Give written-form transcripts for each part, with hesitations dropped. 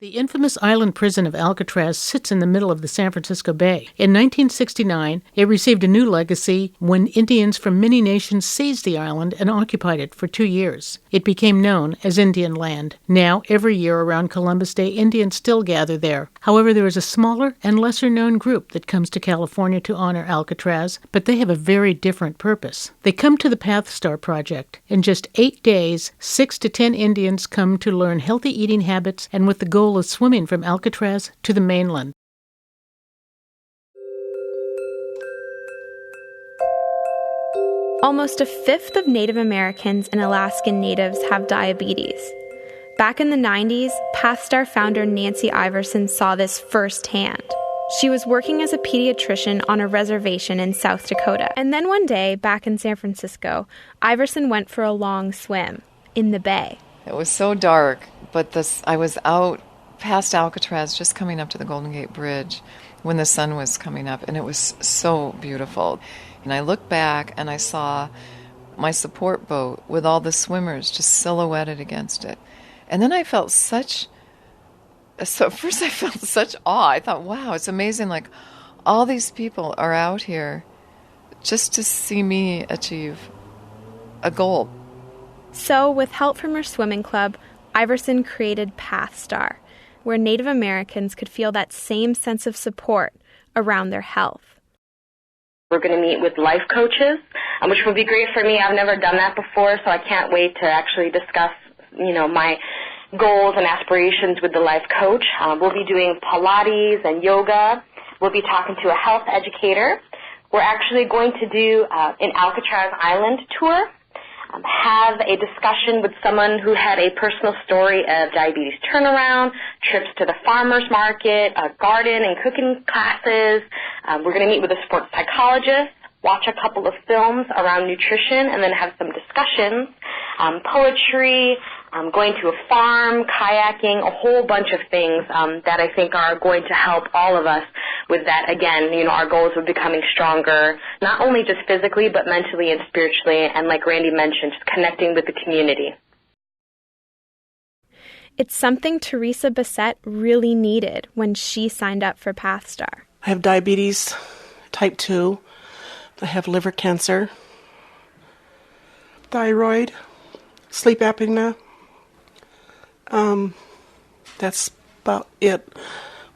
The infamous island prison of Alcatraz sits in the middle of the San Francisco Bay. In 1969, it received a new legacy when Indians from many nations seized the island and occupied it for 2 years. It became known as Indian Land. Now, every year around Columbus Day, Indians still gather there. However, there is a smaller and lesser-known group that comes to California to honor Alcatraz, but they have a very different purpose. They come to the PATHSTAR Project. In just 8 days, 6 to 10 Indians come to learn healthy eating habits and with the goal of swimming from Alcatraz to the mainland. Almost a fifth of Native Americans and Alaskan Natives have diabetes. Back in the 90s, PATHSTAR founder Nancy Iverson saw this firsthand. She was working as a pediatrician on a reservation in South Dakota. And then one day, back in San Francisco, Iverson went for a long swim in the bay. It was so dark, but I was out past Alcatraz, just coming up to the Golden Gate Bridge when the sun was coming up, and it was so beautiful. And I looked back and I saw my support boat with all the swimmers just silhouetted against it. And then I felt such awe. I thought, wow, it's amazing, like all these people are out here just to see me achieve a goal. So with help from her swimming club, Iverson created PATHSTAR, where Native Americans could feel that same sense of support around their health. We're going to meet with life coaches, which would be great for me. I've never done that before, so I can't wait to actually discuss, my goals and aspirations with the life coach. We'll be doing Pilates and yoga. We'll be talking to a health educator. We're actually going to do an Alcatraz Island tour. Have a discussion with someone who had a personal story of diabetes turnaround, trips to the farmer's market, garden and cooking classes. We're going to meet with a sports psychologist, watch a couple of films around nutrition, and then have some discussions, poetry, going to a farm, kayaking, a whole bunch of things that I think are going to help all of us with that. Again, our goals of becoming stronger, not only just physically, but mentally and spiritually, and like Randy mentioned, just connecting with the community. It's something Teresa Bassett really needed when she signed up for PATHSTAR. I have diabetes type 2. I have liver cancer, thyroid, sleep apnea. That's about it,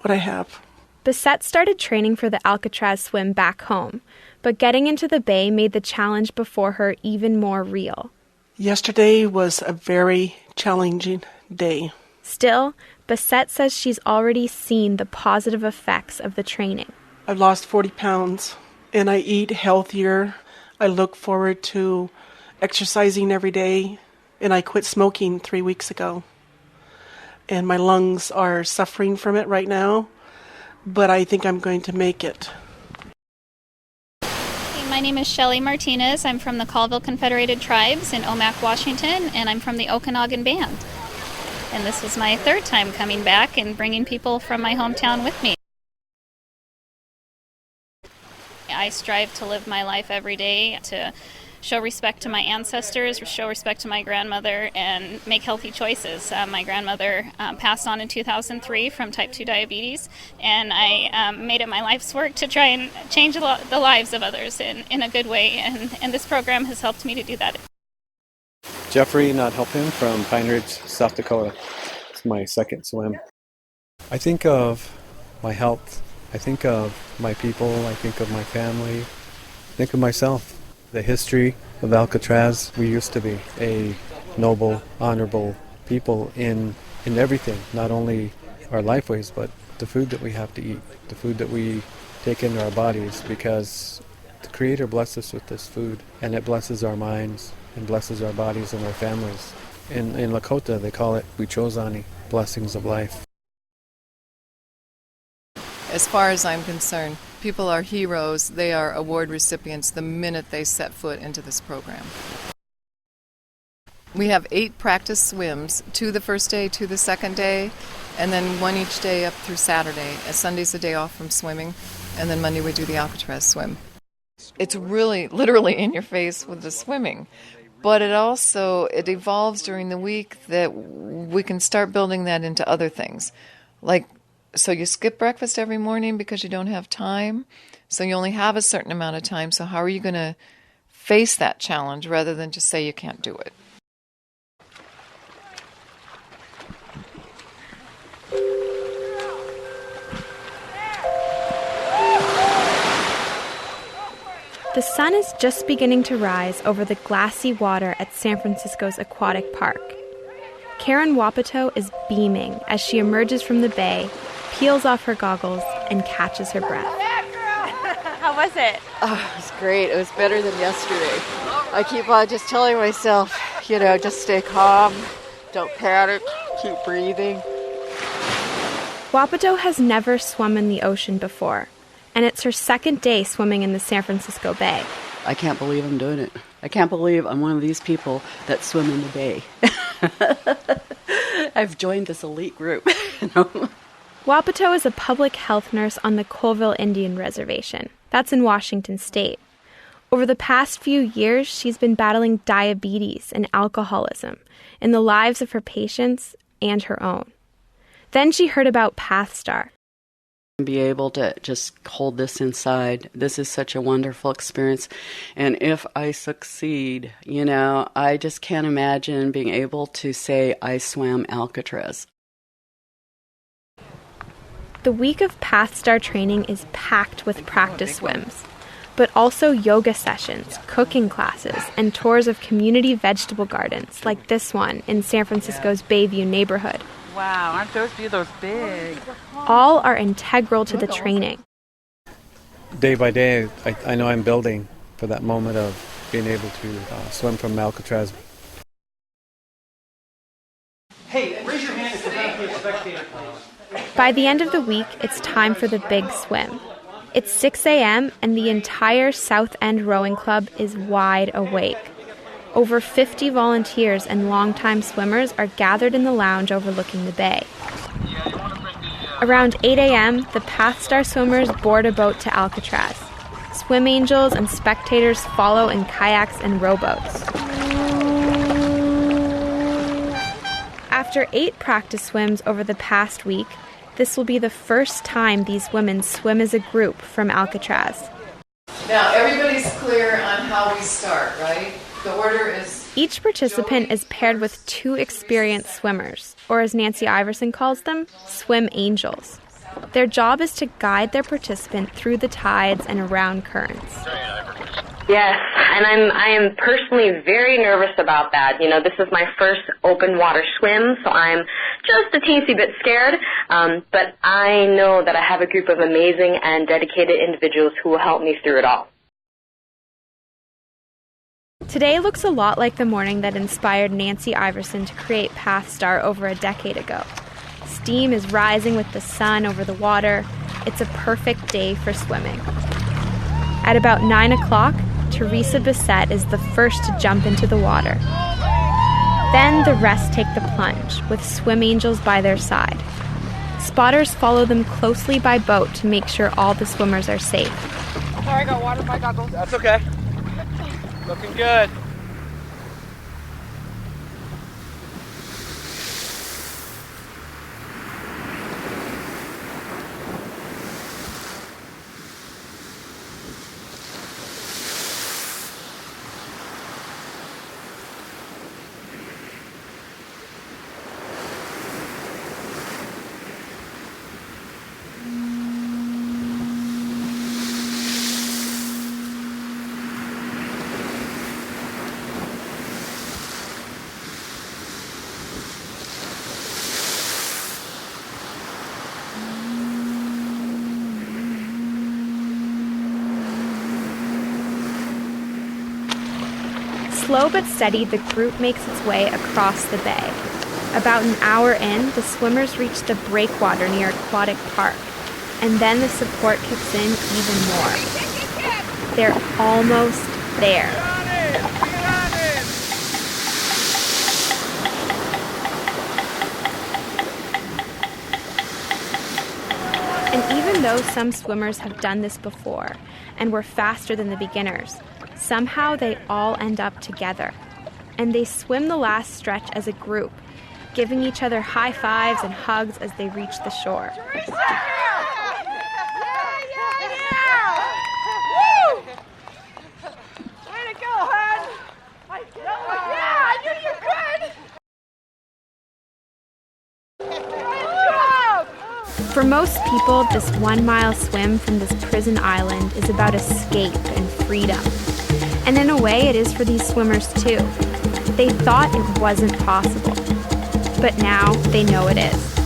what I have. Bassett started training for the Alcatraz Swim back home, but getting into the bay made the challenge before her even more real. Yesterday was a very challenging day. Still, Bassett says she's already seen the positive effects of the training. I've lost 40 pounds, and I eat healthier. I look forward to exercising every day, and I quit smoking 3 weeks ago. And my lungs are suffering from it right now, but I think I'm going to make it. Hey, my name is Shelly Martinez. I'm from the Colville Confederated Tribes in Omak, Washington, and I'm from the Okanagan Band. And this was my third time coming back and bringing people from my hometown with me. I strive to live my life every day to show respect to my ancestors, show respect to my grandmother, and make healthy choices. My grandmother passed on in 2003 from type 2 diabetes, and I made it my life's work to try and change the lives of others in a good way, and this program has helped me to do that. Jeffrey, not helping, from Pine Ridge, South Dakota. It's my second swim. I think of my health. I think of my people. I think of my family. I think of myself. The history of Alcatraz, we used to be a noble, honorable people in everything, not only our lifeways, but the food that we have to eat, the food that we take into our bodies, because the Creator blessed us with this food, and it blesses our minds and blesses our bodies and our families. In Lakota, they call it Wichozani, blessings of life. As far as I'm concerned, people are heroes. They are award recipients the minute they set foot into this program. We have 8 practice swims, 2 the first day, 2 the second day, and then 1 each day up through Saturday. Sunday's a day off from swimming, and then Monday we do the Alcatraz swim. It's really literally in your face with the swimming. But it evolves during the week that we can start building that into other things. Like, so you skip breakfast every morning because you don't have time. So you only have a certain amount of time. So how are you going to face that challenge rather than just say you can't do it? The sun is just beginning to rise over the glassy water at San Francisco's aquatic park. Karen Wapato is beaming as she emerges from the bay, peels off her goggles, and catches her breath. How was it? Oh, it was great. It was better than yesterday. I keep on just telling myself, just stay calm, don't panic, keep breathing. Wapato has never swum in the ocean before, and it's her second day swimming in the San Francisco Bay. I can't believe I'm doing it. I can't believe I'm one of these people that swim in the bay. I've joined this elite group. Wapato is a public health nurse on the Colville Indian Reservation. That's in Washington State. Over the past few years, she's been battling diabetes and alcoholism in the lives of her patients and her own. Then she heard about PATHSTAR. Be able to just hold this inside. This is such a wonderful experience. And if I succeed, I just can't imagine being able to say I swam Alcatraz. The week of PATHSTAR training is packed with practice swims, but also yoga sessions, cooking classes, and tours of community vegetable gardens like this one in San Francisco's Bayview neighborhood. Wow, aren't those big? All are integral to the training. Day by day, I know I'm building for that moment of being able to swim from Alcatraz. Hey, raise your hand if you're going to be a spectator, please. By the end of the week, it's time for the big swim. It's 6 a.m. and the entire South End Rowing Club is wide awake. Over 50 volunteers and longtime swimmers are gathered in the lounge overlooking the bay. Around 8 a.m., the PATHSTAR swimmers board a boat to Alcatraz. Swim angels and spectators follow in kayaks and rowboats. After 8 practice swims over the past week, this will be the first time these women swim as a group from Alcatraz. Now, everybody's clear on how we start, right? The order is... Each participant is paired with 2 experienced swimmers, or as Nancy Iverson calls them, swim angels. Their job is to guide their participant through the tides and around currents. Yes, and I am personally very nervous about that. This is my first open water swim, so I'm just a teensy bit scared, but I know that I have a group of amazing and dedicated individuals who will help me through it all. Today looks a lot like the morning that inspired Nancy Iverson to create PATHSTAR over a decade ago. Steam is rising with the sun over the water. It's a perfect day for swimming. At about 9 o'clock, Teresa Bissett is the first to jump into the water. Then the rest take the plunge, with swim angels by their side. Spotters follow them closely by boat to make sure all the swimmers are safe. Sorry, I got water in my goggles. That's okay. Looking good. Slow but steady, the group makes its way across the bay. About an hour in, the swimmers reach the breakwater near Aquatic Park, and then the support kicks in even more. They're almost there. And even though some swimmers have done this before and were faster than the beginners, somehow they all end up together. And they swim the last stretch as a group, giving each other high fives and hugs as they reach the shore. For most people, this 1 mile swim from this prison island is about escape and freedom. And in a way, it is for these swimmers too. They thought it wasn't possible, but now they know it is.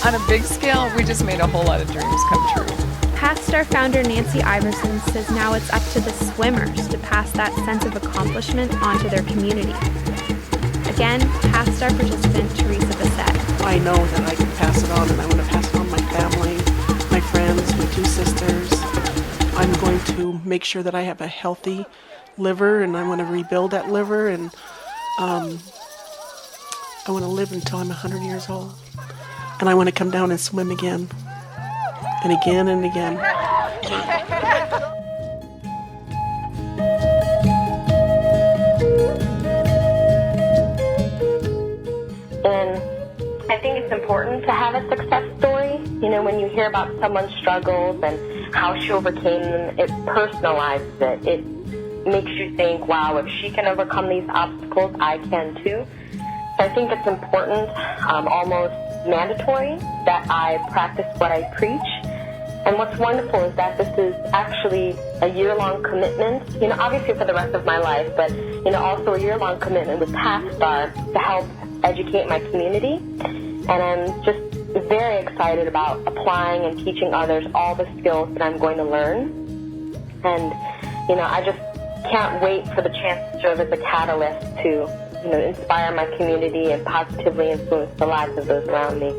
On a big scale, we just made a whole lot of dreams come true. PATHSTAR founder Nancy Iverson says now it's up to the swimmers to pass that sense of accomplishment onto their community. Again, PATHSTAR participant Teresa Bissett. I know that I can pass it on, and I want to pass it on to my family, my friends, my 2 sisters. I'm going to make sure that I have a healthy liver, and I want to rebuild that liver, and I want to live until I'm 100 years old. And I want to come down and swim again, and again, and again. And I think it's important to have a success story. You know, when you hear about someone's struggles and how she overcame them, it personalizes it. It makes you think, wow, if she can overcome these obstacles, I can too. So I think it's important, almost mandatory, that I practice what I preach. And what's wonderful is that this is actually a year-long commitment, you know, obviously for the rest of my life, but, you know, also a year-long commitment with PATHSTAR to help educate my community. And I'm just very excited about applying and teaching others all the skills that I'm going to learn. And, you know, I just can't wait for the chance to serve as a catalyst to, you know, inspire my community and positively influence the lives of those around me.